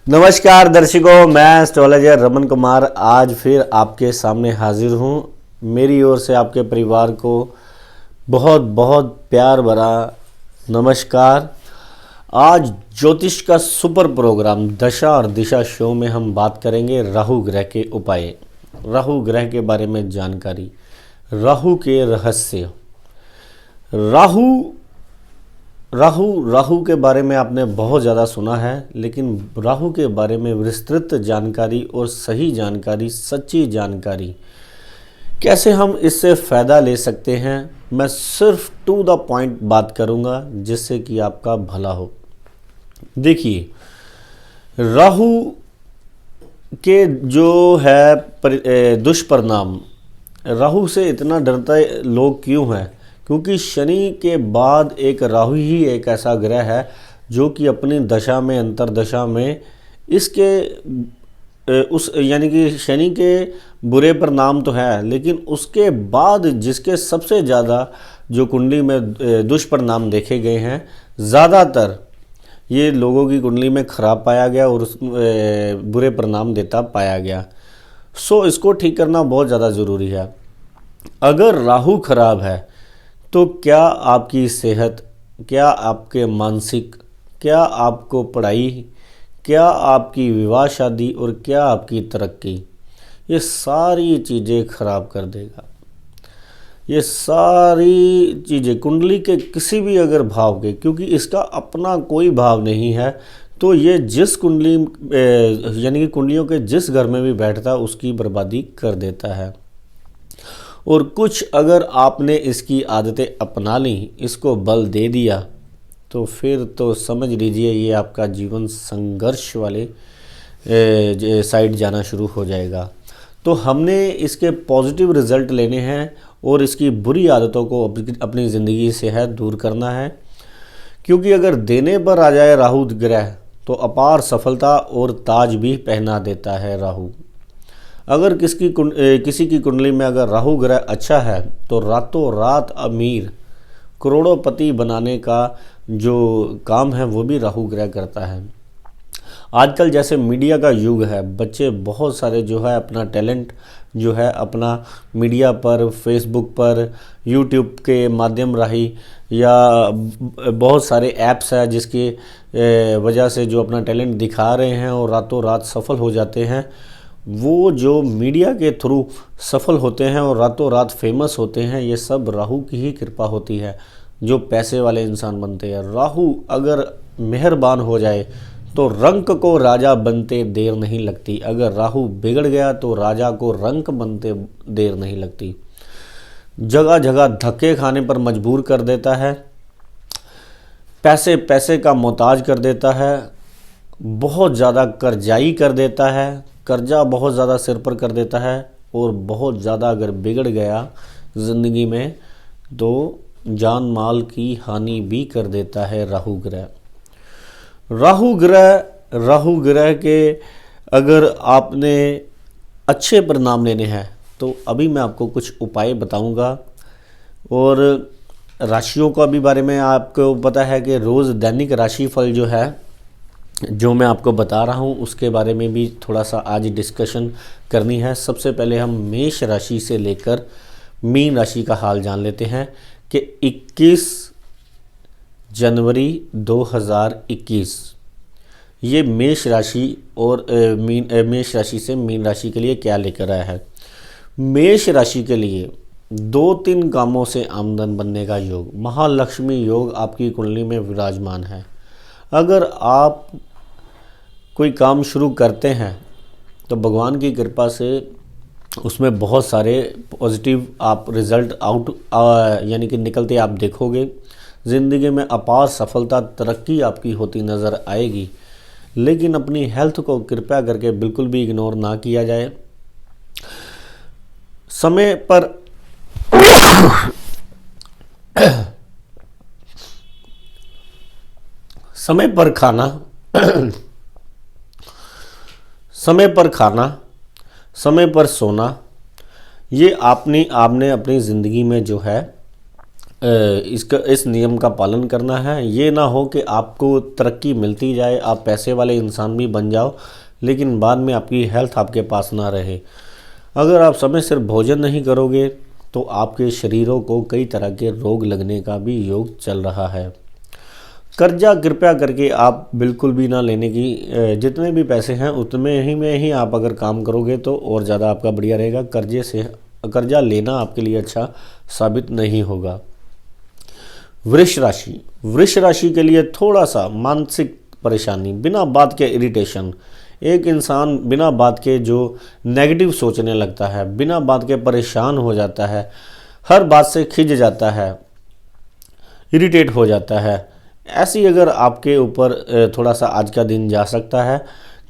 नमस्कार दर्शकों, मैं एस्ट्रोलॉजर रमन कुमार आज फिर आपके सामने हाजिर हूँ। मेरी ओर से आपके परिवार को बहुत बहुत प्यार भरा नमस्कार। आज ज्योतिष का सुपर प्रोग्राम दशा और दिशा शो में हम बात करेंगे राहु ग्रह के उपाय, राहु ग्रह के बारे में जानकारी, राहु के रहस्य। राहु के बारे में आपने बहुत ज़्यादा सुना है, लेकिन राहु के बारे में विस्तृत जानकारी और सही जानकारी, सच्ची जानकारी कैसे हम इससे फ़ायदा ले सकते हैं, मैं सिर्फ टू द पॉइंट बात करूंगा जिससे कि आपका भला हो। देखिए, राहु के जो है दुष्परिणाम, राहु से इतना डरते लोग क्यों हैं? क्योंकि शनि के बाद एक राहु ही एक ऐसा ग्रह है जो कि अपनी दशा में, अंतरदशा में इसके उस यानी कि शनि के बुरे परिणाम तो है, लेकिन उसके बाद जिसके सबसे ज़्यादा जो कुंडली में दुष्परिणाम देखे गए हैं, ज़्यादातर ये लोगों की कुंडली में खराब पाया गया और उस बुरे परिणाम देता पाया गया। सो इसको ठीक करना बहुत ज़्यादा ज़रूरी है। अगर राहु खराब है तो क्या आपकी सेहत, क्या आपके मानसिक, क्या आपको पढ़ाई, क्या आपकी विवाह शादी और क्या आपकी तरक्की, ये सारी चीज़ें खराब कर देगा। ये सारी चीज़ें कुंडली के किसी भी अगर भाव के, क्योंकि इसका अपना कोई भाव नहीं है, तो ये जिस कुंडली यानी कि कुंडलियों के जिस घर में भी बैठता है उसकी बर्बादी कर देता है। और कुछ अगर आपने इसकी आदतें अपना ली, इसको बल दे दिया, तो फिर तो समझ लीजिए ये आपका जीवन संघर्ष वाले साइड जाना शुरू हो जाएगा। तो हमने इसके पॉजिटिव रिजल्ट लेने हैं और इसकी बुरी आदतों को अपनी ज़िंदगी से है दूर करना है। क्योंकि अगर देने पर आ जाए राहु ग्रह तो अपार सफलता और ताज भी पहना देता है राहु। अगर किसी की कुंडली में अगर राहु ग्रह अच्छा है तो रातों रात अमीर, करोड़ोंपति बनाने का जो काम है वो भी राहु ग्रह करता है। आजकल जैसे मीडिया का युग है, बच्चे बहुत सारे जो है अपना टैलेंट जो है अपना मीडिया पर, फेसबुक पर, यूट्यूब के माध्यम राही या बहुत सारे ऐप्स है जिसकी वजह से जो अपना टैलेंट दिखा रहे हैं और रातों रात सफल हो जाते हैं। वो जो मीडिया के थ्रू सफल होते हैं और रातों रात फेमस होते हैं, ये सब राहु की ही कृपा होती है, जो पैसे वाले इंसान बनते हैं। राहु अगर मेहरबान हो जाए तो रंक को राजा बनते देर नहीं लगती। अगर राहु बिगड़ गया तो राजा को रंक बनते देर नहीं लगती। जगह जगह धक्के खाने पर मजबूर कर देता है, पैसे का मोहताज कर देता है, बहुत ज़्यादा कर्जाई कर देता है, कर्जा बहुत ज़्यादा सिर पर कर देता है, और बहुत ज़्यादा अगर बिगड़ गया ज़िंदगी में तो जान माल की हानि भी कर देता है राहु ग्रह। राहु ग्रह के अगर आपने अच्छे परिणाम लेने हैं तो अभी मैं आपको कुछ उपाय बताऊंगा। और राशियों का भी बारे में आपको पता है कि रोज़ दैनिक राशिफल जो है, जो मैं आपको बता रहा हूँ, उसके बारे में भी थोड़ा सा आज डिस्कशन करनी है। सबसे पहले हम मेष राशि से लेकर मीन राशि का हाल जान लेते हैं कि 21 जनवरी 2021 ये मेष राशि और मेष राशि से मीन राशि के लिए क्या लेकर आया है। मेष राशि के लिए 2-3 कामों से आमदन बनने का योग, महालक्ष्मी योग आपकी कुंडली में विराजमान है। अगर आप कोई काम शुरू करते हैं तो भगवान की कृपा से उसमें बहुत सारे पॉजिटिव आप रिज़ल्ट यानी कि निकलते आप देखोगे। ज़िंदगी में अपार सफलता, तरक्की आपकी होती नज़र आएगी। लेकिन अपनी हेल्थ को कृपया करके बिल्कुल भी इग्नोर ना किया जाए। समय पर खाना समय पर खाना, समय पर सोना, ये आपने अपनी ज़िंदगी में जो है इस नियम का पालन करना है। ये ना हो कि आपको तरक्की मिलती जाए, आप पैसे वाले इंसान भी बन जाओ, लेकिन बाद में आपकी हेल्थ आपके पास ना रहे। अगर आप समय सिर भोजन नहीं करोगे तो आपके शरीरों को कई तरह के रोग लगने का भी योग चल रहा है। कर्जा कृपया करके आप बिल्कुल भी ना लेने की, जितने भी पैसे हैं उतने ही में ही आप अगर काम करोगे तो और ज़्यादा आपका बढ़िया रहेगा। कर्जा लेना आपके लिए अच्छा साबित नहीं होगा। वृष राशि के लिए थोड़ा सा मानसिक परेशानी, बिना बात के इरिटेशन। एक इंसान बिना बात के जो नेगेटिव सोचने लगता है, बिना बात के परेशान हो जाता है, हर बात से खिंच जाता है, इरिटेट हो जाता है। ऐसी अगर आपके ऊपर थोड़ा सा आज का दिन जा सकता है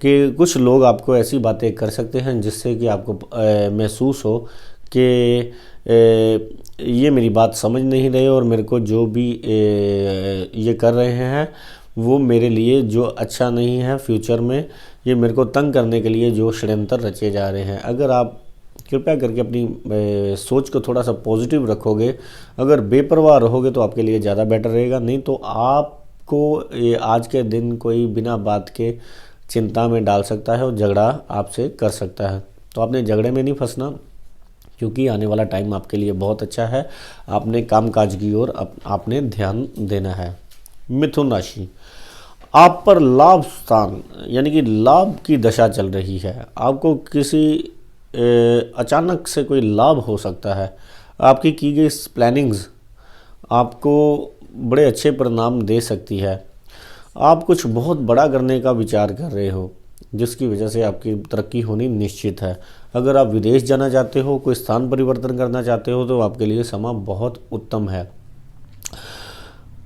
कि कुछ लोग आपको ऐसी बातें कर सकते हैं जिससे कि आपको महसूस हो कि ये मेरी बात समझ नहीं रहे और मेरे को जो भी ये कर रहे हैं वो मेरे लिए जो अच्छा नहीं है फ्यूचर में, ये मेरे को तंग करने के लिए जो षड्यंत्र रचे जा रहे हैं। अगर आप कृपया करके अपनी सोच को थोड़ा सा पॉजिटिव रखोगे, अगर बेपरवाह रहोगे तो आपके लिए ज़्यादा बेटर रहेगा। नहीं तो आपको ये आज के दिन कोई बिना बात के चिंता में डाल सकता है और झगड़ा आपसे कर सकता है। तो आपने झगड़े में नहीं फंसना, क्योंकि आने वाला टाइम आपके लिए बहुत अच्छा है। आपने कामकाज की ओर आपने ध्यान देना है। मिथुन राशि, आप पर लाभ स्थान यानी कि लाभ की दशा चल रही है। आपको किसी अचानक से कोई लाभ हो सकता है। आपकी की गई प्लानिंग्स आपको बड़े अच्छे परिणाम दे सकती है। आप कुछ बहुत बड़ा करने का विचार कर रहे हो जिसकी वजह से आपकी तरक्की होनी निश्चित है। अगर आप विदेश जाना चाहते हो, कोई स्थान परिवर्तन करना चाहते हो तो आपके लिए समय बहुत उत्तम है।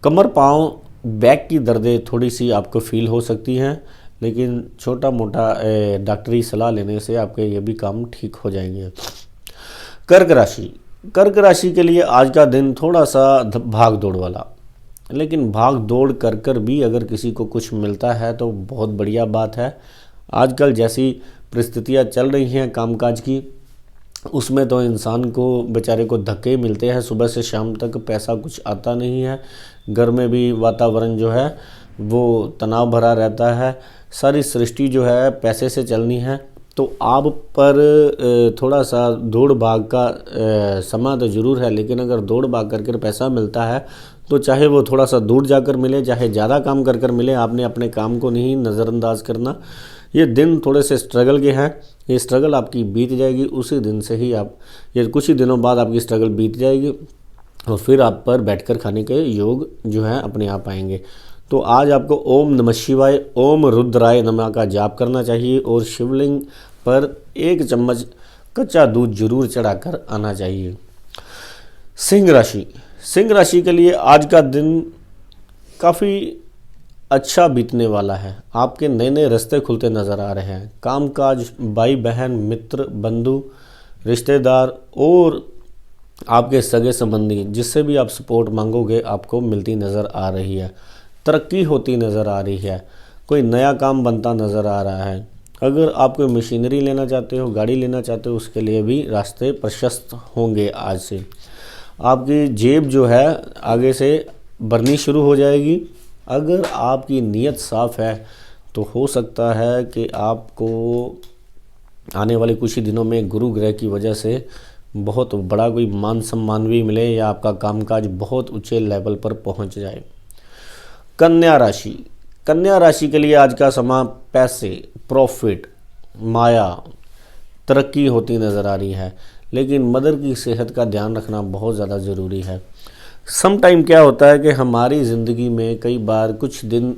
कमर पाँव बैक की दर्दें थोड़ी सी आपको फील हो सकती हैं, लेकिन छोटा मोटा डॉक्टरी सलाह लेने से आपके ये भी काम ठीक हो जाएंगे। कर्क राशि के लिए आज का दिन थोड़ा सा भाग दौड़ वाला, लेकिन भाग दौड़ कर कर भी अगर किसी को कुछ मिलता है तो बहुत बढ़िया बात है। आजकल जैसी परिस्थितियाँ चल रही हैं कामकाज की, उसमें तो इंसान को बेचारे को धक्के मिलते हैं, सुबह से शाम तक पैसा कुछ आता नहीं है। घर में भी वातावरण जो है वो तनाव भरा रहता है। सारी सृष्टि जो है पैसे से चलनी है, तो आप पर थोड़ा सा दौड़ भाग का समय तो ज़रूर है, लेकिन अगर दौड़ भाग करके पैसा मिलता है तो चाहे वो थोड़ा सा दूर जाकर मिले, चाहे ज़्यादा काम कर कर मिले, आपने अपने काम को नहीं नज़रअंदाज करना। ये दिन थोड़े से स्ट्रगल के हैं, ये स्ट्रगल आपकी बीत जाएगी। उसी दिन से ही आप, ये कुछ ही दिनों बाद आपकी स्ट्रगल बीत जाएगी और फिर आप पर बैठकर खाने के योग जो है अपने आप आएंगे। तो आज आपको ओम नमः शिवाय, ओम रुद्राय नमः का जाप करना चाहिए और शिवलिंग पर 1 चम्मच कच्चा दूध जरूर चढ़ाकर आना चाहिए। सिंह राशि के लिए आज का दिन काफ़ी अच्छा बीतने वाला है। आपके नए नए रास्ते खुलते नज़र आ रहे हैं। कामकाज, भाई बहन, मित्र, बंधु, रिश्तेदार और आपके सगे संबंधी जिससे भी आप सपोर्ट मांगोगे आपको मिलती नज़र आ रही है। तरक्की होती नज़र आ रही है। कोई नया काम बनता नज़र आ रहा है। अगर आप कोई मशीनरी लेना चाहते हो, गाड़ी लेना चाहते हो, उसके लिए भी रास्ते प्रशस्त होंगे। आज से आपकी जेब जो है आगे से भरनी शुरू हो जाएगी। अगर आपकी नीयत साफ़ है तो हो सकता है कि आपको आने वाले कुछ ही दिनों में गुरु ग्रह की वजह से बहुत बड़ा कोई मान सम्मान भी मिले या आपका कामकाज बहुत ऊंचे लेवल पर पहुंच जाए। कन्या राशि के लिए आज का समय पैसे, प्रॉफिट, माया, तरक्की होती नज़र आ रही है, लेकिन मदर की सेहत का ध्यान रखना बहुत ज़्यादा ज़रूरी है। सम टाइम क्या होता है कि हमारी ज़िंदगी में कई बार कुछ दिन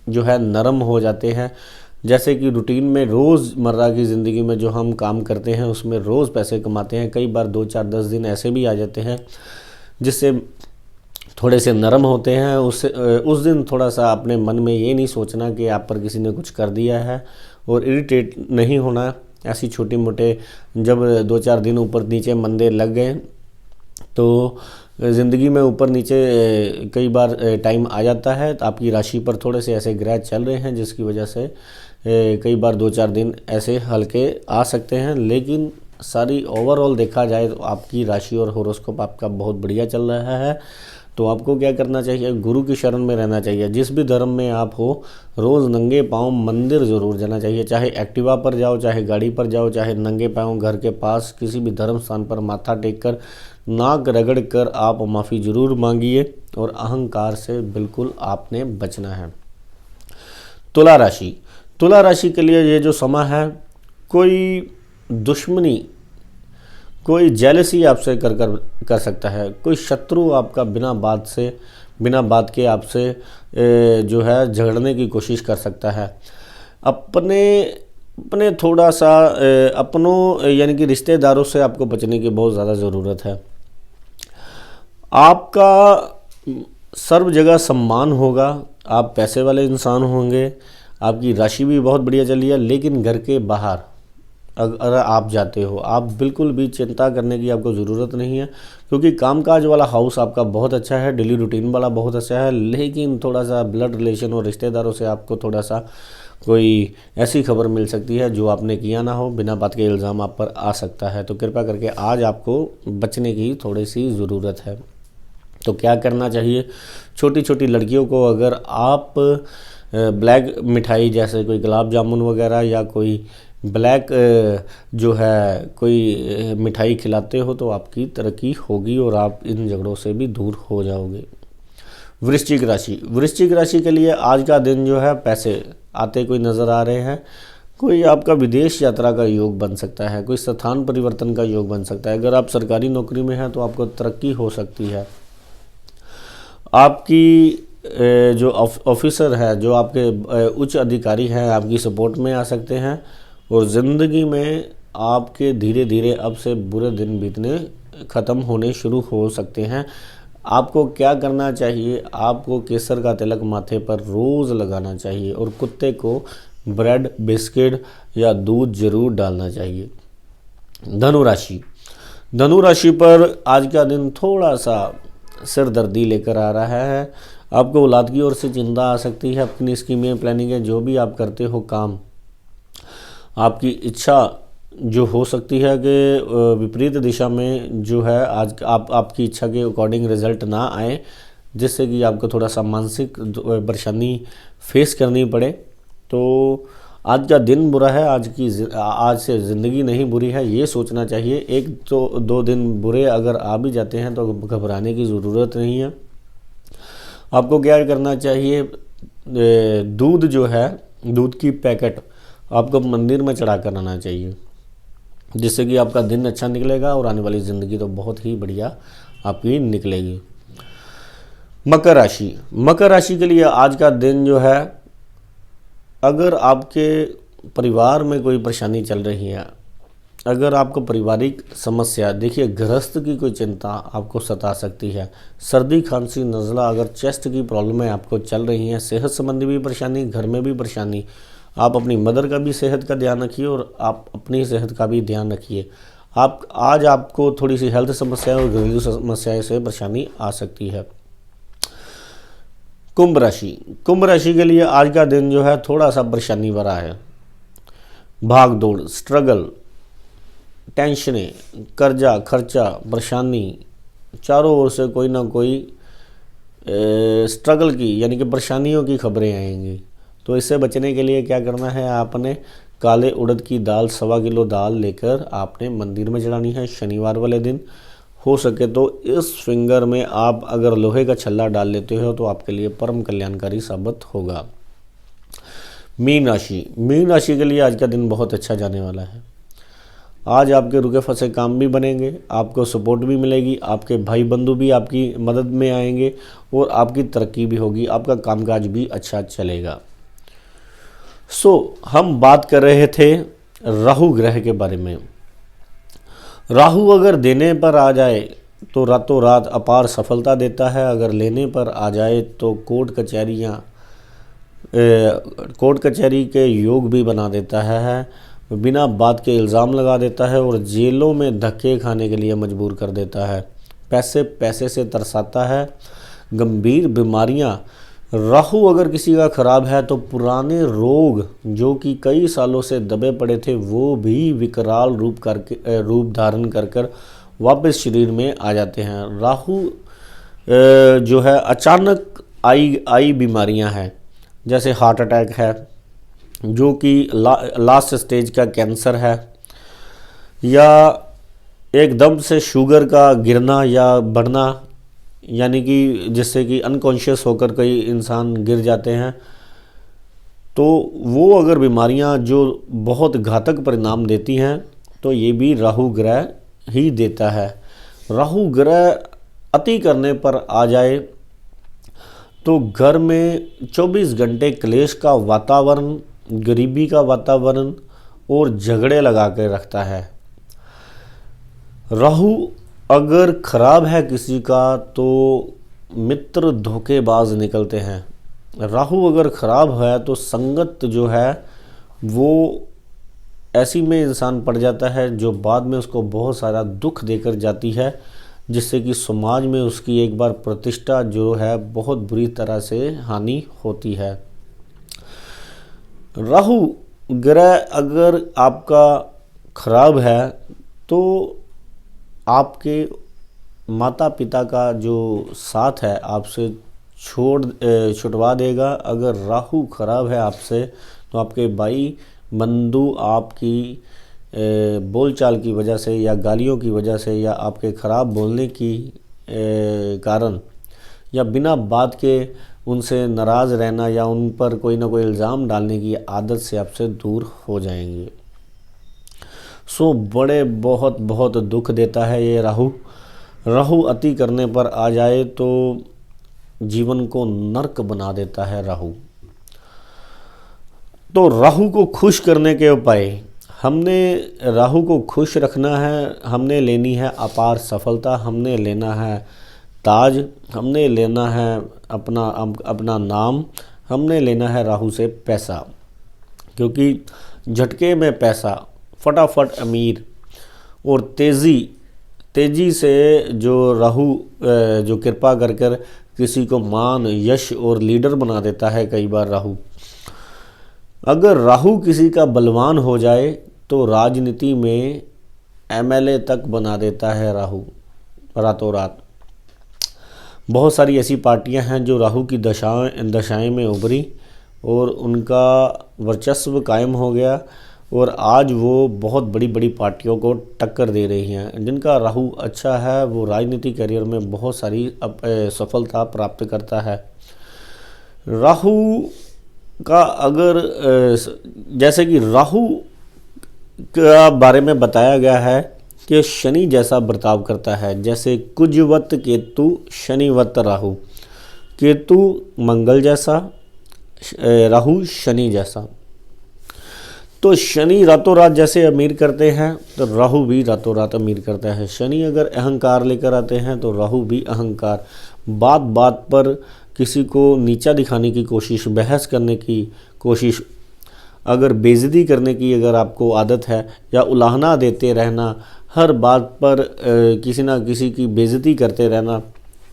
जो है नरम हो जाते हैं, जैसे कि रूटीन में रोज़मर्रा की ज़िंदगी में जो हम काम करते हैं उसमें रोज़ पैसे कमाते हैं। कई बार 2, 4, 10 दिन ऐसे भी आ जाते हैं जिससे थोड़े से नरम होते हैं। उस दिन थोड़ा सा अपने मन में ये नहीं सोचना कि आप पर किसी ने कुछ कर दिया है और इरिटेट नहीं होना। ऐसी छोटी मोटे जब 2-4 दिन ऊपर नीचे मंदे लग गए तो ज़िंदगी में ऊपर नीचे कई बार टाइम आ जाता है। तो आपकी राशि पर थोड़े से ऐसे ग्रह चल रहे हैं जिसकी वजह से कई बार 2-4 दिन ऐसे हल्के आ सकते हैं, लेकिन सारी ओवरऑल देखा जाए तो आपकी राशि और होरोस्कोप आपका बहुत बढ़िया चल रहा है। तो आपको क्या करना चाहिए, गुरु की शरण में रहना चाहिए। जिस भी धर्म में आप हो, रोज़ नंगे पाँव मंदिर ज़रूर जाना चाहिए। चाहे एक्टिवा पर जाओ, चाहे गाड़ी पर जाओ, चाहे नंगे पाँव घर के पास किसी भी धर्म स्थान पर माथा टेक कर, नाक रगड़ कर आप माफ़ी ज़रूर मांगिए। और अहंकार से बिल्कुल आपने बचना है। तुला राशि, तुला राशि के लिए ये जो समय है, कोई दुश्मनी, कोई जेलसी आपसे कर सकता है। कोई शत्रु आपका बिना बात के आपसे जो है झगड़ने की कोशिश कर सकता है। अपने थोड़ा सा अपनों यानी कि रिश्तेदारों से आपको बचने की बहुत ज़्यादा ज़रूरत है। आपका सर्व जगह सम्मान होगा, आप पैसे वाले इंसान होंगे, आपकी राशि भी बहुत बढ़िया चली है। लेकिन घर के बाहर अगर आप जाते हो, आप बिल्कुल भी चिंता करने की आपको ज़रूरत नहीं है, क्योंकि कामकाज वाला हाउस आपका बहुत अच्छा है, डेली रूटीन वाला बहुत अच्छा है। लेकिन थोड़ा सा ब्लड रिलेशन और रिश्तेदारों से आपको थोड़ा सा कोई ऐसी खबर मिल सकती है जो आपने किया ना हो, बिना बात के इल्ज़ाम आप पर आ सकता है। तो कृपया करके आज आपको बचने की थोड़ी सी ज़रूरत है। तो क्या करना चाहिए, छोटी छोटी लड़कियों को अगर आप ब्लैक मिठाई जैसे कोई गुलाब जामुन वगैरह या कोई ब्लैक जो है कोई मिठाई खिलाते हो तो आपकी तरक्की होगी और आप इन झगड़ों से भी दूर हो जाओगे। वृश्चिक राशि, वृश्चिक राशि के लिए आज का दिन जो है पैसे आते कोई नज़र आ रहे हैं। कोई आपका विदेश यात्रा का योग बन सकता है, कोई स्थान परिवर्तन का योग बन सकता है। अगर आप सरकारी नौकरी में हैं तो आपको तरक्की हो सकती है। आपकी जो ऑफिसर है, जो आपके उच्च अधिकारी हैं, आपकी सपोर्ट में आ सकते हैं। और ज़िंदगी में आपके धीरे धीरे अब से बुरे दिन बीतने ख़त्म होने शुरू हो सकते हैं। आपको क्या करना चाहिए, आपको केसर का तिलक माथे पर रोज़ लगाना चाहिए और कुत्ते को ब्रेड, बिस्किट या दूध जरूर डालना चाहिए। धनु राशि, धनु राशि पर आज का दिन थोड़ा सा सिरदर्दी लेकर आ रहा है। आपको औलाद की ओर से चिंता आ सकती है। अपनी स्कीमें, प्लानिंगें जो भी आप करते हो काम, आपकी इच्छा जो हो सकती है कि विपरीत दिशा में जो है आज आपकी इच्छा के अकॉर्डिंग रिजल्ट ना आए, जिससे कि आपको थोड़ा सा मानसिक परेशानी फेस करनी पड़े। तो आज का दिन बुरा है, आज से ज़िंदगी नहीं बुरी है, ये सोचना चाहिए। एक तो 2 दिन बुरे अगर आ भी जाते हैं तो घबराने की ज़रूरत नहीं है। आपको क्या करना चाहिए, दूध जो है, दूध की पैकेट आपको मंदिर में चढ़ा कर आना चाहिए, जिससे कि आपका दिन अच्छा निकलेगा और आने वाली ज़िंदगी तो बहुत ही बढ़िया आपकी निकलेगी। मकर राशि, मकर राशि के लिए आज का दिन जो है, अगर आपके परिवार में कोई परेशानी चल रही है, अगर आपको पारिवारिक समस्या, देखिए गृहस्थ की कोई चिंता आपको सता सकती है। सर्दी, खांसी, नज़ला, अगर चेस्ट की प्रॉब्लमें आपको चल रही हैं, सेहत संबंधी भी परेशानी, घर में भी परेशानी, आप अपनी मदर का भी सेहत का ध्यान रखिए और आप अपनी सेहत का भी ध्यान रखिए। आज आपको थोड़ी सी हेल्थ समस्याएं और घरेलू समस्याएं से परेशानी आ सकती है। कुंभ राशि, कुंभ राशि के लिए आज का दिन जो है थोड़ा सा परेशानी भरा है। भाग दौड़, स्ट्रगल, टेंशनें, कर्जा, खर्चा, परेशानी, चारों ओर से कोई ना कोई स्ट्रगल की यानी कि परेशानियों की खबरें आएंगी। तो इससे बचने के लिए क्या करना है, आपने काले उड़द की दाल 1.25 किलो दाल लेकर आपने मंदिर में चढ़ानी है शनिवार वाले दिन। हो सके तो इस फिंगर में आप अगर लोहे का छल्ला डाल लेते हो तो आपके लिए परम कल्याणकारी साबित होगा। मीन राशि, मीन राशि के लिए आज का दिन बहुत अच्छा जाने वाला है। आज आपके रुके फंसे काम भी बनेंगे, आपको सपोर्ट भी मिलेगी, आपके भाई बंधु भी आपकी मदद में आएंगे और आपकी तरक्की भी होगी, आपका कामकाज भी अच्छा चलेगा। हम बात कर रहे थे राहु ग्रह के बारे में। राहु अगर देने पर आ जाए तो रातों रात अपार सफलता देता है, अगर लेने पर आ जाए तो कोर्ट कचहरी के योग भी बना देता है, बिना बात के इल्ज़ाम लगा देता है और जेलों में धक्के खाने के लिए मजबूर कर देता है, पैसे से तरसाता है, गंभीर बीमारियां राहु अगर किसी का खराब है तो पुराने रोग जो कि कई सालों से दबे पड़े थे वो भी विकराल रूप धारण कर कर वापस शरीर में आ जाते हैं। राहु जो है अचानक आई बीमारियां हैं, जैसे हार्ट अटैक है जो कि लास्ट स्टेज का कैंसर है, या एकदम से शुगर का गिरना या बढ़ना, यानी कि जिससे कि अनकॉन्शियस होकर कई इंसान गिर जाते हैं। तो वो अगर बीमारियां जो बहुत घातक परिणाम देती हैं तो ये भी राहु ग्रह ही देता है। राहु ग्रह अति करने पर आ जाए तो घर में 24 घंटे क्लेश का वातावरण, गरीबी का वातावरण और झगड़े लगा के रखता है। राहु अगर खराब है किसी का तो मित्र धोखेबाज निकलते हैं। राहु अगर खराब है तो संगत जो है वो ऐसी में इंसान पड़ जाता है जो बाद में उसको बहुत सारा दुख देकर जाती है, जिससे कि समाज में उसकी एक बार प्रतिष्ठा जो है बहुत बुरी तरह से हानि होती है। राहु ग्रह अगर आपका खराब है तो आपके माता पिता का जो साथ है आपसे छुटवा देगा। अगर राहु खराब है आपसे तो आपके भाई बंधु आपकी बोलचाल की वजह से या गालियों की वजह से या आपके ख़राब बोलने की कारण या बिना बात के उनसे नाराज़ रहना या उन पर कोई ना कोई इल्ज़ाम डालने की आदत से आपसे दूर हो जाएंगे। सो बड़े बहुत बहुत दुख देता है ये राहु। राहु अति करने पर आ जाए तो जीवन को नर्क बना देता है राहु। तो राहु को खुश करने के उपाय, हमने राहु को खुश रखना है, हमने लेनी है अपार सफलता, हमने लेना है ताज, हमने लेना है अपना नाम, हमने लेना है राहु से पैसा, क्योंकि झटके में पैसा, फटाफट अमीर और तेज़ी से जो राहु जो कृपा कर कर किसी को मान, यश और लीडर बना देता है कई बार राहु। अगर राहु किसी का बलवान हो जाए तो राजनीति में एमएलए तक बना देता है राहु रातों रात। बहुत सारी ऐसी पार्टियां हैं जो राहु की दशाएं में उभरी और उनका वर्चस्व कायम हो गया और आज वो बहुत बड़ी बड़ी पार्टियों को टक्कर दे रही हैं। जिनका राहु अच्छा है वो राजनीतिक करियर में बहुत सारी सफलता प्राप्त करता है। राहु का अगर जैसे कि राहु का बारे में बताया गया है कि शनि जैसा बर्ताव करता है, जैसे कुजवत केतु शनिवत राहु, केतु मंगल जैसा, राहु शनि जैसा। तो शनि रातों रात जैसे अमीर करते हैं तो राहु भी रातों रात अमीर करता है। शनि अगर अहंकार लेकर आते हैं तो राहु भी अहंकार, बात बात पर किसी को नीचा दिखाने की कोशिश, बहस करने की कोशिश, अगर बेइज्जती करने की अगर आपको आदत है या उलाहना देते रहना, हर बात पर किसी ना किसी की बेइज्जती करते रहना,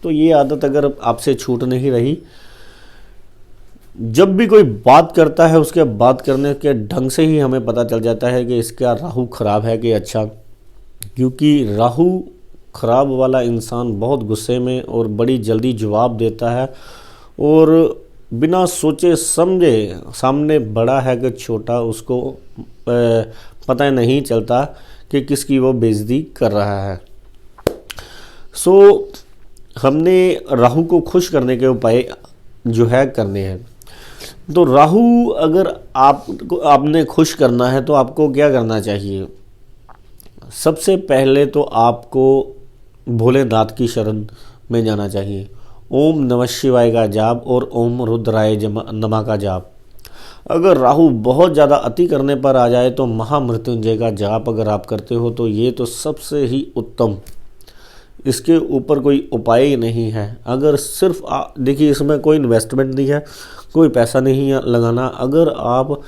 तो ये आदत अगर आपसे छूट नहीं रही, जब भी कोई बात करता है उसके बात करने के ढंग से ही हमें पता चल जाता है कि इसका राहु खराब है कि अच्छा। क्योंकि राहु खराब वाला इंसान बहुत गुस्से में और बड़ी जल्दी जवाब देता है और बिना सोचे समझे, सामने बड़ा है कि छोटा उसको पता नहीं चलता कि किसकी वो बेइज्जती कर रहा है। सो हमने राहु को खुश करने के उपाय जो है करने हैं। तो राहु अगर आपने खुश करना है तो आपको क्या करना चाहिए? सबसे पहले तो आपको भोलेनाथ की शरण में जाना चाहिए। ओम नमः शिवाय का जाप और ओम रुद्राय नमः का जाप। अगर राहु बहुत ज़्यादा अति करने पर आ जाए तो महामृत्युंजय का जाप अगर आप करते हो तो ये तो सबसे ही उत्तम, इसके ऊपर कोई उपाय ही नहीं है। अगर सिर्फ देखिए इसमें कोई इन्वेस्टमेंट नहीं है, कोई पैसा नहीं है लगाना। अगर आप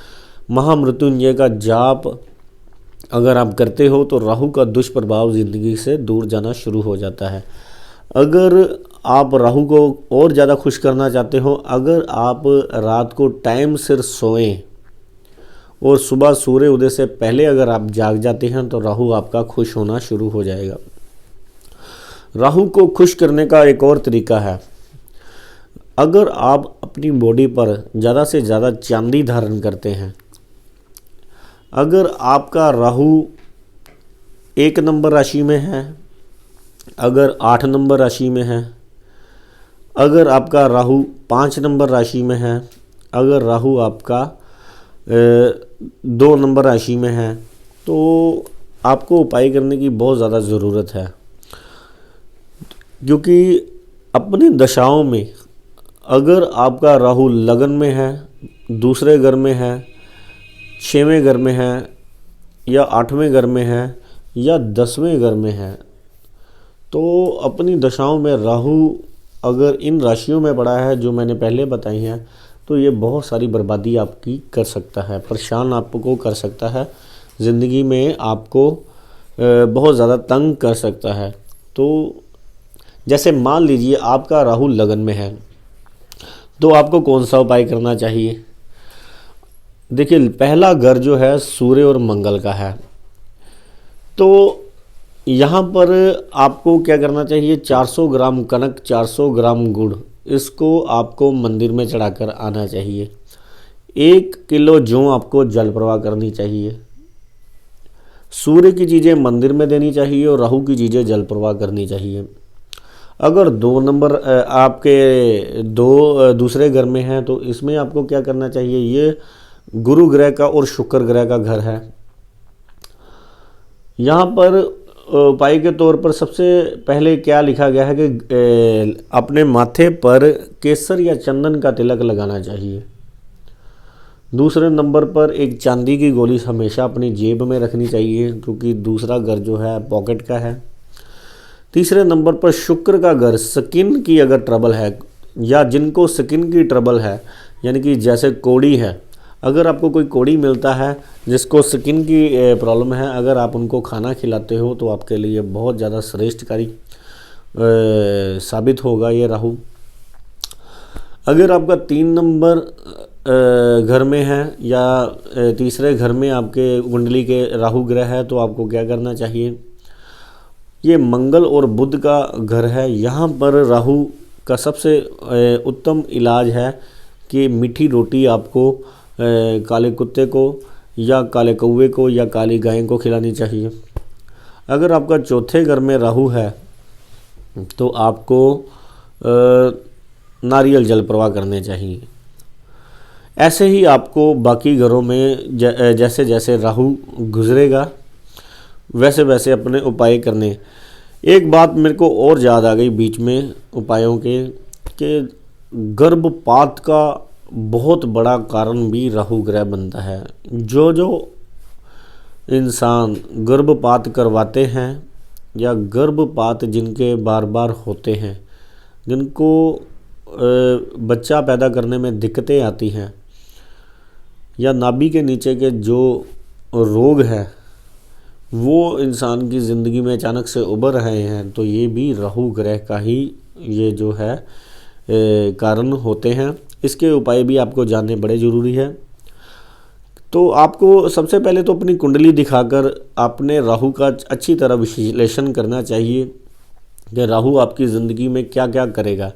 महामृत्युंजय का जाप अगर आप करते हो तो राहु का दुष्प्रभाव ज़िंदगी से दूर जाना शुरू हो जाता है। अगर आप राहु को और ज़्यादा खुश करना चाहते हो, अगर आप रात को टाइम सिर सोएं और सुबह सूर्य उदय से पहले अगर आप जाग जाते हैं तो राहु आपका खुश होना शुरू हो जाएगा। राहु को खुश करने का एक और तरीका है, अगर आप अपनी बॉडी पर ज़्यादा से ज़्यादा चांदी धारण करते हैं, अगर आपका राहु 1 नंबर राशि में है, अगर 8 नंबर राशि में है, अगर आपका राहु 5 नंबर राशि में है, अगर राहु आपका 2 नंबर राशि में है, तो आपको उपाय करने की बहुत ज़्यादा ज़रूरत है। क्योंकि अपनी दशाओं में अगर आपका राहु लगन में है, दूसरे घर में है, 6वें घर में है, या 8वें घर में है, या 10वें घर में है, तो अपनी दशाओं में राहु अगर इन राशियों में पड़ा है जो मैंने पहले बताई हैं, तो ये बहुत सारी बर्बादी आपकी कर सकता है, परेशान आपको कर सकता है, ज़िंदगी में आपको बहुत ज़्यादा तंग कर सकता है। तो जैसे मान लीजिए आपका राहु लगन में है, तो आपको कौन सा उपाय करना चाहिए? देखिए, पहला घर जो है सूर्य और मंगल का है, तो यहाँ पर आपको क्या करना चाहिए, 400 ग्राम कनक, 400 ग्राम गुड़, इसको आपको मंदिर में चढ़ाकर आना चाहिए। 1 किलो जौ आपको जल प्रवाह करनी चाहिए। सूर्य की चीज़ें मंदिर में देनी चाहिए और राहु की चीज़ें जल प्रवाह करनी चाहिए। अगर 2 नंबर आपके दूसरे घर में है, तो इसमें आपको क्या करना चाहिए, ये गुरु ग्रह का और शुक्र ग्रह का घर है। यहाँ पर उपाय के तौर पर सबसे पहले क्या लिखा गया है कि अपने माथे पर केसर या चंदन का तिलक लगाना चाहिए। दूसरे नंबर पर एक चांदी की गोली हमेशा अपनी जेब में रखनी चाहिए, क्योंकि दूसरा घर जो है पॉकेट का है। तीसरे नंबर पर शुक्र का घर, स्किन की अगर ट्रबल है या जिनको स्किन की ट्रबल है, यानी कि जैसे कोड़ी है, अगर आपको कोई कोड़ी मिलता है जिसको स्किन की प्रॉब्लम है, अगर आप उनको खाना खिलाते हो तो आपके लिए बहुत ज़्यादा श्रेष्ठकारी साबित होगा ये राहु। अगर आपका 3 नंबर घर में है या तीसरे घर में आपके कुंडली के राहु ग्रह है, तो आपको क्या करना चाहिए, ये मंगल और बुध का घर है। यहाँ पर राहु का सबसे उत्तम इलाज है कि मीठी रोटी आपको काले कुत्ते को या काले कौवे को या काली गाय को खिलानी चाहिए। अगर आपका चौथे घर में राहु है, तो आपको नारियल जल प्रवाह करने चाहिए। ऐसे ही आपको बाकी घरों में जैसे जैसे राहु गुजरेगा वैसे वैसे अपने उपाय करने। एक बात मेरे को और याद आ गई बीच में उपायों के, कि गर्भपात का बहुत बड़ा कारण भी राहु ग्रह बनता है। जो इंसान गर्भपात करवाते हैं या गर्भपात जिनके बार बार होते हैं, जिनको बच्चा पैदा करने में दिक्कतें आती हैं, या नाभि के नीचे के जो रोग हैं वो इंसान की ज़िंदगी में अचानक से उभर रहे हैं, तो ये भी राहु ग्रह का ही ये जो है कारण होते हैं। इसके उपाय भी आपको जानने बड़े ज़रूरी है। तो आपको सबसे पहले तो अपनी कुंडली दिखाकर आपने राहु का अच्छी तरह विश्लेषण करना चाहिए कि राहु आपकी ज़िंदगी में क्या क्या करेगा।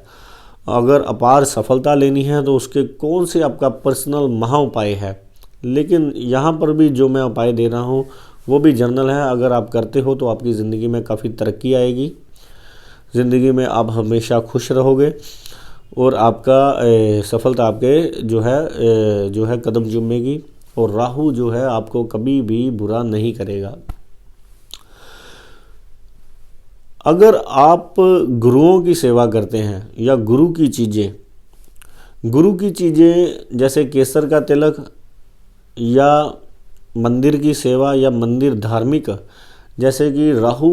अगर अपार सफलता लेनी है तो उसके कौन से आपका पर्सनल महा उपाय है। लेकिन यहाँ पर भी जो मैं उपाय दे रहा हूँ वो भी जनरल है। अगर आप करते हो तो आपकी ज़िंदगी में काफ़ी तरक्की आएगी, ज़िंदगी में आप हमेशा खुश रहोगे और आपका सफलता आपके जो है कदम चूमेगी, और राहु जो है आपको कभी भी बुरा नहीं करेगा। अगर आप गुरुओं की सेवा करते हैं या गुरु की चीज़ें जैसे केसर का तिलक या मंदिर की सेवा या मंदिर धार्मिक, जैसे कि राहु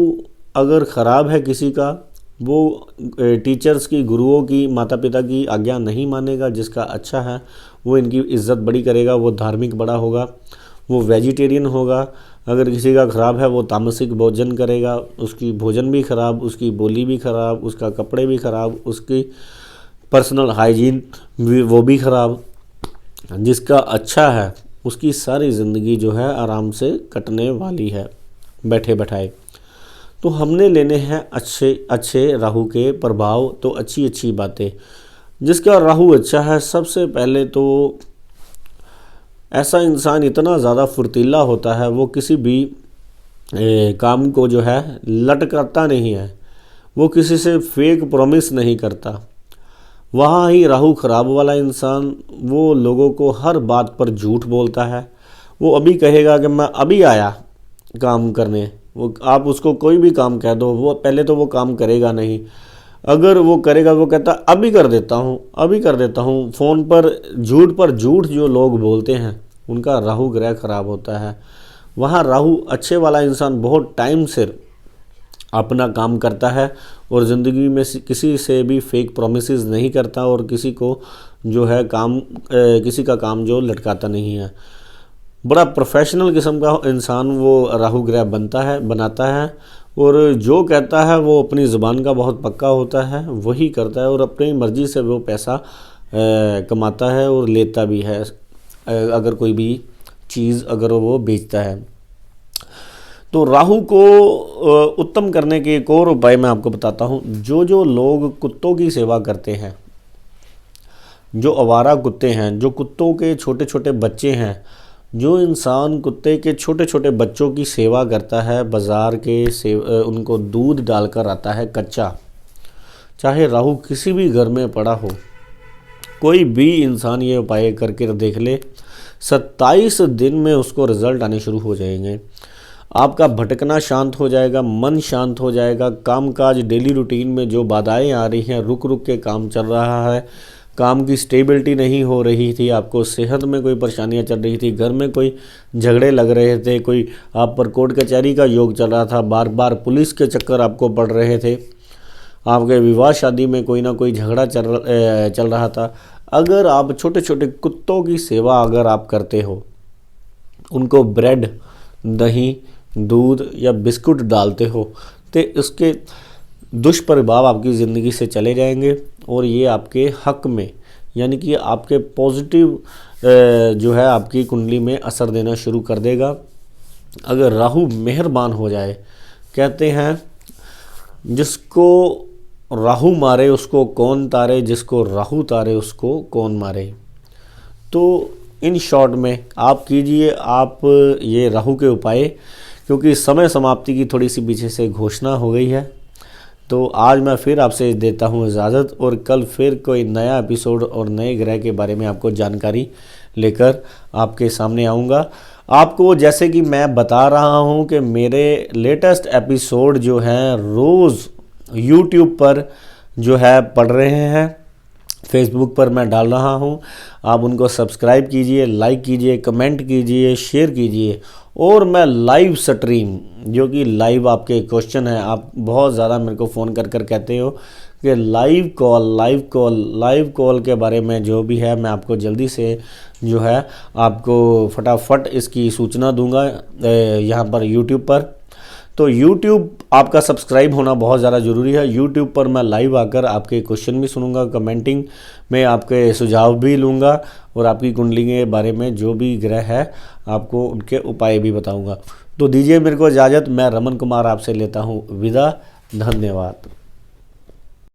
अगर ख़राब है किसी का, वो टीचर्स की, गुरुओं की, माता पिता की आज्ञा नहीं मानेगा। जिसका अच्छा है वो इनकी इज्जत बड़ी करेगा, वो धार्मिक बड़ा होगा, वो वेजिटेरियन होगा। अगर किसी का ख़राब है वो तामसिक भोजन करेगा, उसकी भोजन भी ख़राब, उसकी बोली भी ख़राब, उसका कपड़े भी ख़राब, उसकी पर्सनल हाइजीन भी वो भी ख़राब। जिसका अच्छा है उसकी सारी ज़िंदगी जो है आराम से कटने वाली है बैठे बैठाए। तो हमने लेने हैं अच्छे अच्छे राहु के प्रभाव, तो अच्छी अच्छी बातें। जिसका राहु अच्छा है, सबसे पहले तो ऐसा इंसान इतना ज़्यादा फुर्तीला होता है, वो किसी भी काम को जो है लटकाता नहीं है, वो किसी से फेक प्रॉमिस नहीं करता। वहाँ ही राहु खराब वाला इंसान वो लोगों को हर बात पर झूठ बोलता है। वो अभी कहेगा कि मैं अभी आया काम करने, वो आप उसको कोई भी काम कह दो, वो पहले तो वो काम करेगा नहीं। अगर वो करेगा वो कहता अभी कर देता हूँ, अभी कर देता हूँ। फ़ोन पर झूठ जो लोग बोलते हैं उनका राहु ग्रह खराब होता है। वहाँ राहु अच्छे वाला इंसान बहुत टाइम से अपना काम करता है और ज़िंदगी में किसी से भी फेक प्रोमिसेस नहीं करता और किसी को जो है किसी का काम जो लटकाता नहीं है। बड़ा प्रोफेशनल किस्म का इंसान वो राहु ग्रह बनाता है और जो कहता है वो अपनी ज़ुबान का बहुत पक्का होता है, वही करता है और अपनी मर्ज़ी से वो पैसा कमाता है और लेता भी है। अगर कोई भी चीज़ अगर वो बेचता है तो राहु को उत्तम करने के एक और उपाय मैं आपको बताता हूँ। जो लोग कुत्तों की सेवा करते हैं, जो आवारा कुत्ते हैं, जो कुत्तों के छोटे छोटे बच्चे हैं, जो इंसान कुत्ते के छोटे छोटे बच्चों की सेवा करता है, बाज़ार के उनको दूध डालकर आता है कच्चा, चाहे राहु किसी भी घर में पड़ा हो, कोई भी इंसान ये उपाय करके देख ले, 27 दिन में उसको रिज़ल्ट आने शुरू हो जाएंगे। आपका भटकना शांत हो जाएगा, मन शांत हो जाएगा, कामकाज डेली रूटीन में जो बाधाएं आ रही हैं, रुक रुक के काम चल रहा है, काम की स्टेबिलिटी नहीं हो रही थी, आपको सेहत में कोई परेशानियां चल रही थी, घर में कोई झगड़े लग रहे थे, कोई आप पर कोर्ट कचहरी का योग चल रहा था, बार बार पुलिस के चक्कर आपको पड़ रहे थे, आपके विवाह शादी में कोई ना कोई झगड़ा चल रहा था। अगर आप छोटे छोटे कुत्तों की सेवा अगर आप करते हो, उनको ब्रेड, दही, दूध या बिस्कुट डालते हो, तो इसके दुष्प्रभाव आपकी ज़िंदगी से चले जाएंगे और ये आपके हक में, यानी कि आपके पॉजिटिव जो है आपकी कुंडली में असर देना शुरू कर देगा। अगर राहु मेहरबान हो जाए, कहते हैं जिसको राहु मारे उसको कौन तारे, जिसको राहु तारे उसको कौन मारे। तो इन शॉर्ट में आप कीजिए आप ये राहु के उपाय, क्योंकि समय समाप्ति की थोड़ी सी पीछे से घोषणा हो गई है। तो आज मैं फिर आपसे देता हूँ इजाज़त और कल फिर कोई नया एपिसोड और नए ग्रह के बारे में आपको जानकारी लेकर आपके सामने आऊँगा। आपको जैसे कि मैं बता रहा हूँ कि मेरे लेटेस्ट एपिसोड जो हैं रोज़ यूट्यूब पर जो है पढ़ रहे हैं, फेसबुक पर मैं डाल रहा हूँ। आप उनको सब्सक्राइब कीजिए, लाइक कीजिए, कमेंट कीजिए, शेयर कीजिए। और मैं लाइव स्ट्रीम, जो कि लाइव आपके क्वेश्चन है, आप बहुत ज़्यादा मेरे को फ़ोन कर कर कहते हो कि लाइव कॉल के बारे में जो भी है मैं आपको जल्दी से जो है आपको फटाफट इसकी सूचना दूंगा यहाँ पर यूट्यूब पर। तो YouTube आपका सब्सक्राइब होना बहुत ज़्यादा ज़रूरी है। YouTube पर मैं लाइव आकर आपके क्वेश्चन भी सुनूंगा, कमेंटिंग में आपके सुझाव भी लूँगा और आपकी कुंडली के बारे में जो भी ग्रह है आपको उनके उपाय भी बताऊंगा। तो दीजिए मेरे को इजाज़त, मैं रमन कुमार आपसे लेता हूँ विदा। धन्यवाद।